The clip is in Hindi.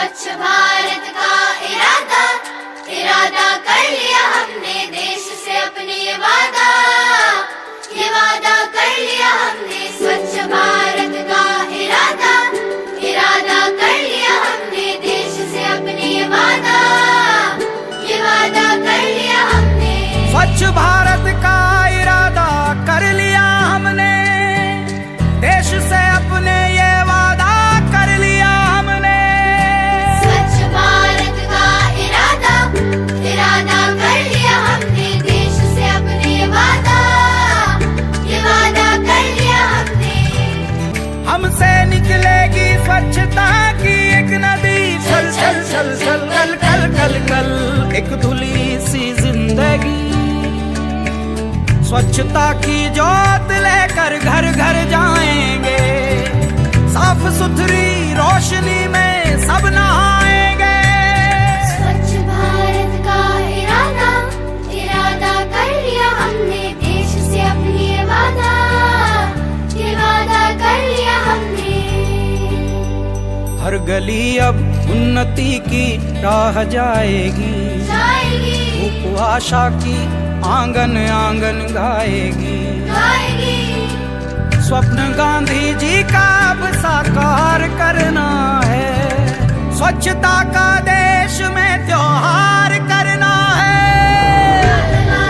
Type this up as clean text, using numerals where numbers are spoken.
स्वच्छ भारत का इरादा इरादा कर लिया हमने, देश से अपने ये वादा कर लिया हमने। स्वच्छ भारत का इरादा इरादा कर लिया हमने, देश से अपने ये वादा कर लिया हमने। स्वच्छ भारत का इरादा कर लिया हमने, देश से अपने ये वादा कर लिया हमने। स्वच्छ भारत का इरादा इरादा कर लिया हमने, देश से अपने ये वादा कर लिया हमने। हमसे निकलेगी स्वच्छता की एक नदी, छल छल छल छल कल कल कल कल एक धुली सी जिंदगी। स्वच्छता की जोत लेकर घर घर जाएंगे, साफ सुथरी रोशनी में सब नहाएंगे। स्वच्छ भारत का इरादा इरादा कर लिया हमने, देश से अपनी ये वादा कर लिया हमने। हर गली अब उन्नति की राह जाएगी, धूप आशा की आंगन आंगन गाएगी। स्वप्न गांधी जी का अब साकार करना है, स्वच्छता का